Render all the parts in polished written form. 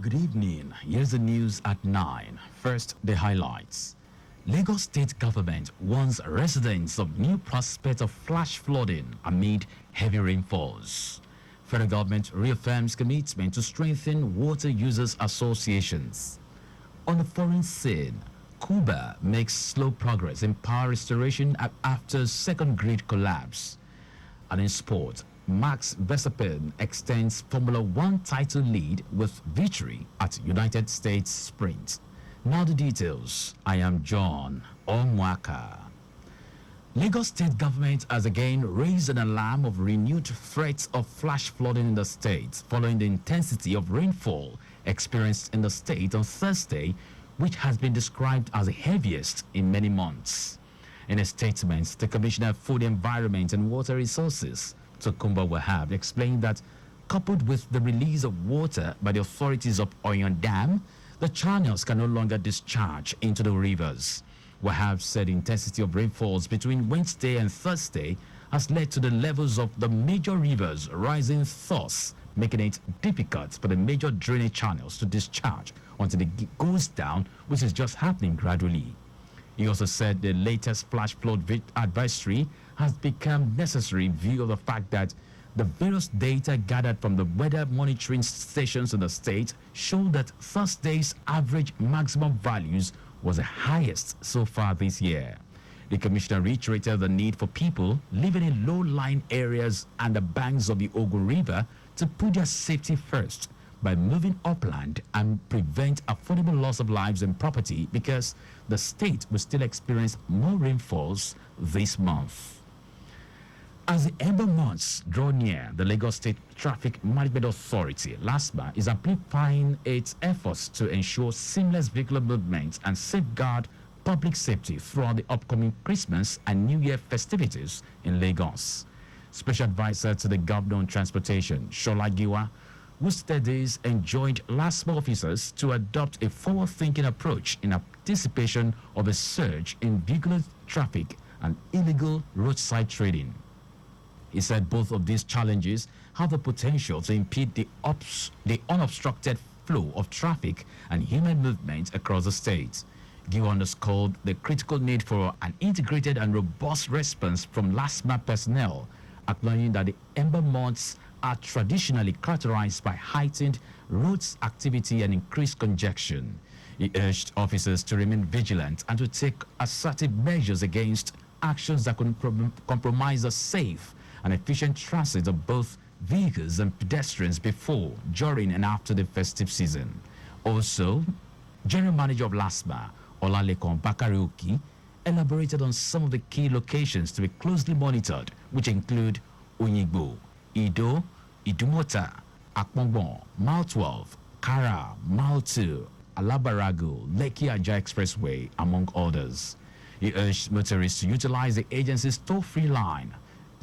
Good evening. Here's the news at 9. First, the highlights. Lagos State government warns residents of new prospect of flash flooding amid heavy rainfalls. Federal government reaffirms commitment to strengthen water users associations. On the foreign scene, Cuba makes slow progress in power restoration after second grid collapse. And in sport, Max Verstappen extends Formula One title lead with victory at United States Sprint. Now the details. I am John Omoaka. Lagos State government has again raised an alarm of renewed threats of flash flooding in the state following the intensity of rainfall experienced in the state on Thursday, which has been described as the heaviest in many months. In a statement, the Commissioner of Food, Environment and Water Resources, Tokumbo Wahab, explained that coupled with the release of water by the authorities of Oyon Dam, the channels can no longer discharge into the rivers. Wahab said the intensity of rainfalls between Wednesday and Thursday has led to the levels of the major rivers rising thus, making it difficult for the major drainage channels to discharge until it goes down, which is just happening gradually. He also said the latest flash flood advisory has become necessary in view of the fact that the various data gathered from the weather monitoring stations in the state show that Thursday's average maximum values was the highest so far this year. The commissioner reiterated the need for people living in low-lying areas and the banks of the Ogun River to put their safety first by moving upland and prevent affordable loss of lives and property because the state will still experience more rainfalls this month. As the ember months draw near, the Lagos State Traffic Management Authority, LASMA, is amplifying its efforts to ensure seamless vehicular movement and safeguard public safety throughout the upcoming Christmas and New Year festivities in Lagos. Special Advisor to the Governor on Transportation, Shola Giwa, who studies enjoined LASMA officers to adopt a forward-thinking approach in anticipation of a surge in vehicular traffic and illegal roadside trading. He said both of these challenges have the potential to impede the unobstructed flow of traffic and human movement across the state. Gill underscored the critical need for an integrated and robust response from LASMA personnel, acknowledging that the ember months are traditionally characterized by heightened roads activity and increased congestion. He urged officers to remain vigilant and to take assertive measures against actions that could compromise the safe and efficient transit of both vehicles and pedestrians before, during, and after the festive season. Also, General Manager of LASMA, Olalekon Bakarioki, elaborated on some of the key locations to be closely monitored, which include Onyigbo, Ido, Idumota, Akpongbon, Mile 12, Kara, Mile 2, Alabarago, Lekki Aja Expressway, among others. He urged motorists to utilize the agency's toll-free line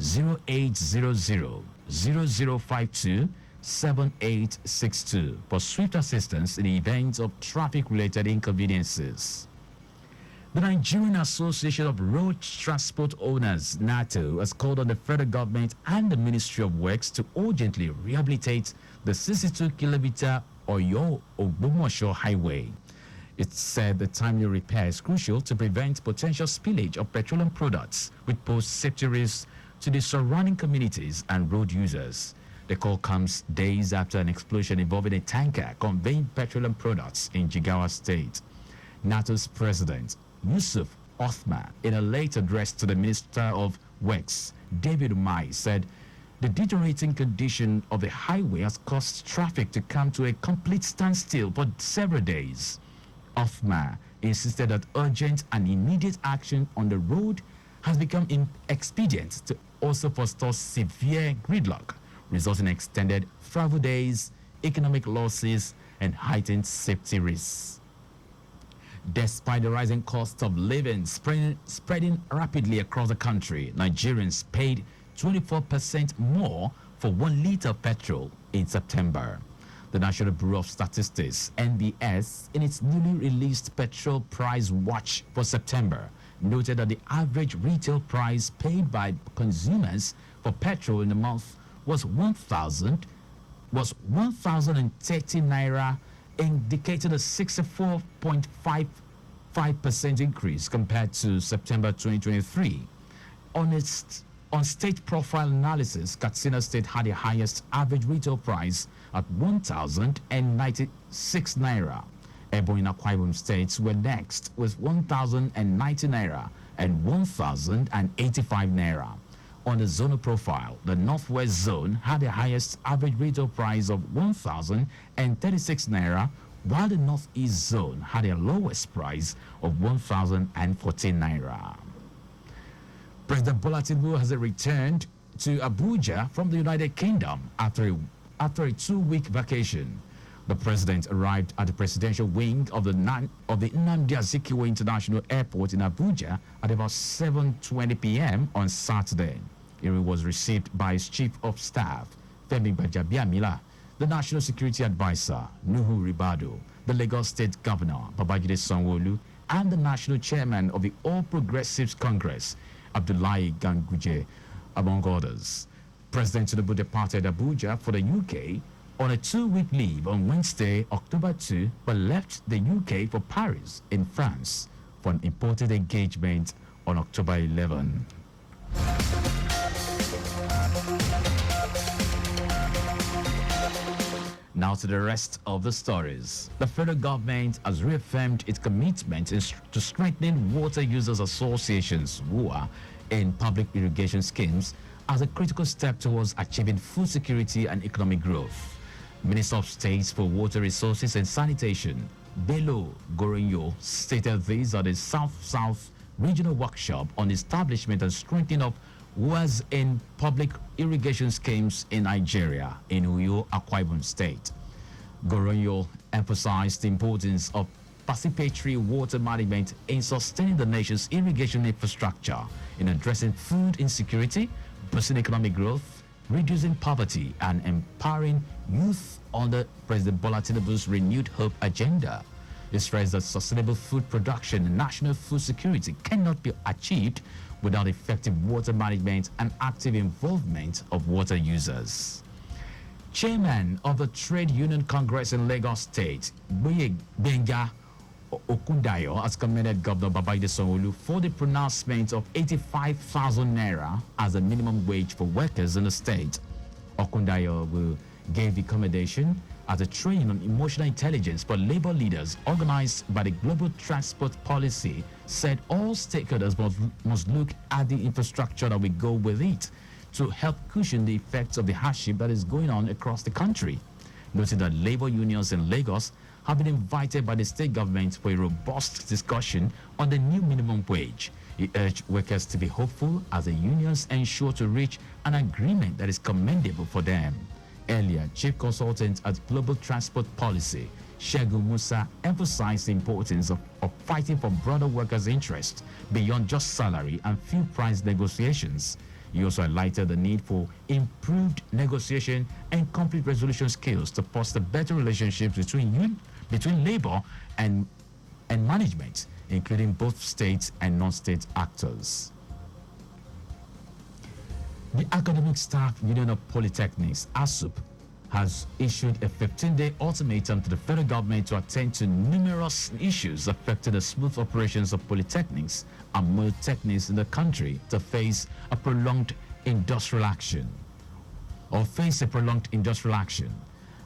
0800 0052 7862 for swift assistance in the event of traffic-related inconveniences. The Nigerian Association of Road Transport Owners, NATO, has called on the federal government and the Ministry of Works to urgently rehabilitate the 62-kilometer Oyo-Ogbomosho highway. It said the timely repair is crucial to prevent potential spillage of petroleum products, which pose safety risks to the surrounding communities and road users. The call comes days after an explosion involving a tanker conveying petroleum products in Jigawa State. NATO's president, Yusuf Othman, in a late address to the Minister of Works, David Umahi, said the deteriorating condition of the highway has caused traffic to come to a complete standstill for several days. Othman insisted that urgent and immediate action on the road has become expedient to also forestall severe gridlock, resulting in extended travel days, economic losses, and heightened safety risks. Despite the rising cost of living spreading rapidly across the country, Nigerians paid 24% more for 1 liter of petrol in September. The National Bureau of Statistics, NBS, in its newly released Petrol Price Watch for September, noted that the average retail price paid by consumers for petrol in the month was 1,030 naira indicated a 64.55% increase compared to September 2023. On state profile analysis, Katsina State had the highest average retail price at 1,096 naira. Ebonyi and Akwa Ibom states were next with 1,090 naira and 1,085 naira. On the zonal profile, the Northwest Zone had the highest average retail price of 1,036 naira, while the Northeast Zone had the lowest price of 1,014 naira. President Bola Tinubu has returned to Abuja from the United Kingdom after a 2-week vacation. The president arrived at the presidential wing of the Nnamdi Azikiwe International Airport in Abuja at about 7:20 p.m. on Saturday. He was received by his Chief of Staff, Femi Gbajabiamila, the National Security Advisor, Nuhu Ribadu, the Lagos State Governor, Babajide Sanwo-Olu, and the National Chairman of the All Progressives Congress, Abdullahi Ganguje, among others. President Tinubu departed Abuja for the UK on a 2-week leave on Wednesday, October 2, but left the UK for Paris in France for an important engagement on October 11. Now to the rest of the stories. The federal government has reaffirmed its commitment to strengthening water users associations, WUA, in public irrigation schemes as a critical step towards achieving food security and economic growth. Minister of State for Water Resources and Sanitation, Bello Goronyo, stated this at the South-South Regional Workshop on establishment and strengthening of WUAs in public irrigation schemes in Nigeria, in Uyo, Akwa Ibom State. Goronyo emphasized the importance of participatory water management in sustaining the nation's irrigation infrastructure, in addressing food insecurity, boosting economic growth, reducing poverty, and empowering youth under President Bola Tinubu's renewed hope agenda. He stressed that sustainable food production and national food security cannot be achieved without effective water management and active involvement of water users. Chairman of the Trade Union Congress in Lagos State, Benga Okundayo, has commended Governor Babajide Sanwo-Olu for the pronouncement of 85,000 naira as the minimum wage for workers in the state. Okundayo gave the commendation at a training on emotional intelligence for labor leaders organized by the Global Transport Policy, said all stakeholders must look at the infrastructure that will go with it to help cushion the effects of the hardship that is going on across the country. Noting that labor unions in Lagos have been invited by the state government for a robust discussion on the new minimum wage. He urged workers to be hopeful as the unions ensure to reach an agreement that is commendable for them. Earlier, Chief Consultant at Global Transport Policy, Shegun Musa, emphasized the importance of fighting for broader workers' interests beyond just salary and fuel price negotiations. He also highlighted the need for improved negotiation and conflict resolution skills to foster better relationships between labor and management, including both state and non-state actors. The Academic Staff Union of Polytechnics, ASUP, has issued a 15-day ultimatum to the federal government to attend to numerous issues affecting the smooth operations of polytechnics and polytechnics in the country to face a prolonged industrial action.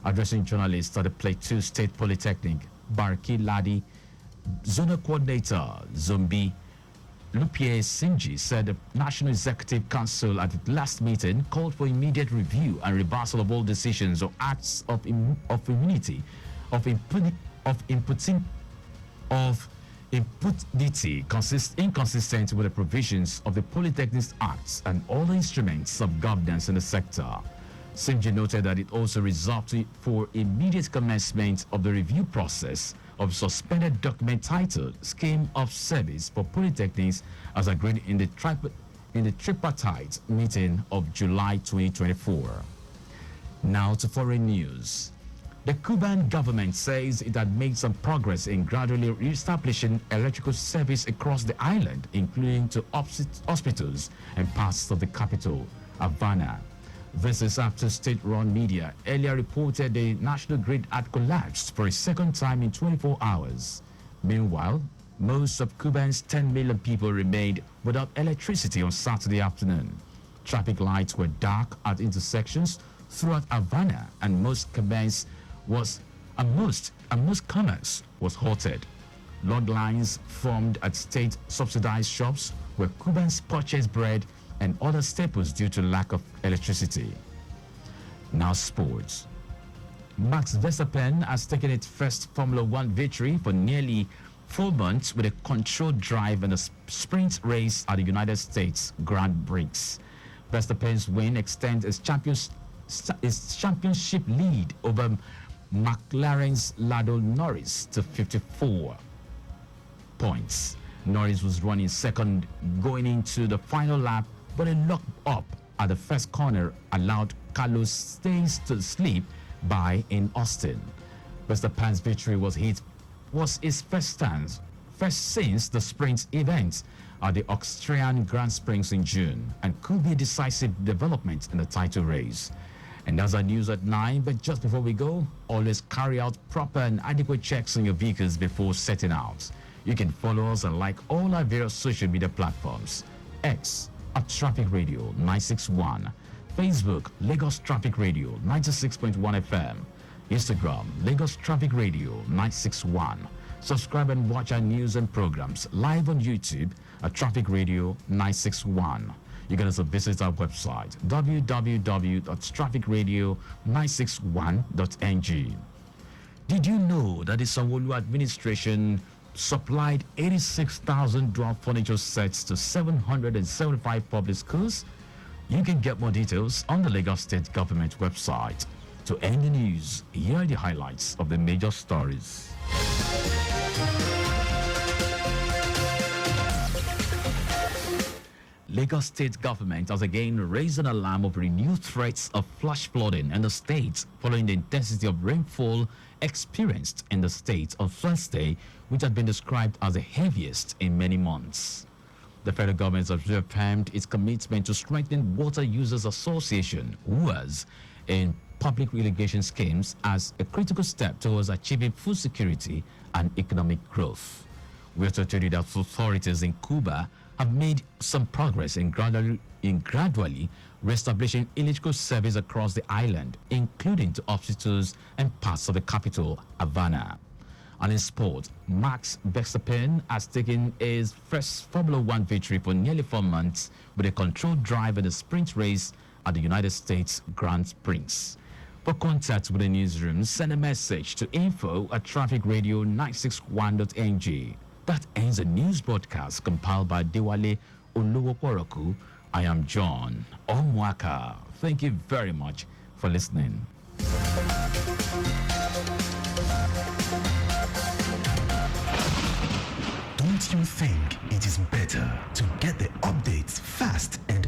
Addressing journalists at the Plateau State Polytechnic, Barki Ladi, Zonal Coordinator Zombi Lupie Sinji said the National Executive Council at the last meeting called for immediate review and reversal of all decisions or acts of impunity, inconsistent with the provisions of the Polytechnics Acts and all the instruments of governance in the sector. Sinji noted that it also resolved for immediate commencement of the review process of suspended document titled Scheme of Service for Polytechnics as agreed in the tripartite meeting of July 2024. Now to foreign news. The Cuban government says it had made some progress in gradually re-establishing electrical service across the island, including to hospitals and parts of the capital, Havana. This is after state-run media earlier reported the national grid had collapsed for a second time in 24 hours. Meanwhile, most of Cuba's 10 million people remained without electricity on Saturday afternoon. Traffic lights were dark at intersections throughout Havana, and most commerce was halted. Long lines formed at state-subsidized shops where Cubans purchased bread and other staples due to lack of electricity. Now sports. Max Verstappen has taken its first Formula One victory for nearly 4 months with a controlled drive in a sprint race at the United States Grand Prix. Verstappen's win extends his championship lead over McLaren's Lando Norris to 54 points. Norris was running second going into the final lap, but a lock up at the first corner allowed Carlos Sainz to slip by in Austin. Verstappen's victory was his first since the sprint event at the Austrian Grand Prix in June, and could be a decisive development in the title race. And that's our news at 9. But just before we go, always carry out proper and adequate checks on your vehicles before setting out. You can follow us and like all our various social media platforms. X at Traffic Radio 961. Facebook, Lagos Traffic Radio 96.1 FM. Instagram, Lagos Traffic Radio 961. Subscribe and watch our news and programs live on YouTube at Traffic Radio 961. You can also visit our website, www.trafficradio961.ng. Did you know that the Sanwo-Olu administration supplied 86,000 dwarf furniture sets to 775 public schools? You can get more details on the Lagos State Government website. To end the news, here are the highlights of the major stories. Lagos State Government has again raised an alarm of renewed threats of flash flooding in the state following the intensity of rainfall experienced in the state on Thursday, which had been described as the heaviest in many months. The federal government has reaffirmed its commitment to strengthen Water Users Association, WUAS, in public irrigation schemes as a critical step towards achieving food security and economic growth. We also told you that authorities in Cuba have made some progress in gradually reestablishing electrical service across the island, including to hospitals and parts of the capital, Havana. And in sport, Max Verstappen has taken his first Formula One victory for nearly 4 months with a controlled drive in the sprint race at the United States Grand Prix. For contact with the newsroom, send a message to info@trafficradio961.ng. That ends the news broadcast compiled by Dewale Oluwoporoku. I am John Omoaka. Thank you very much for listening. Don't you think it is better to get the updates fast and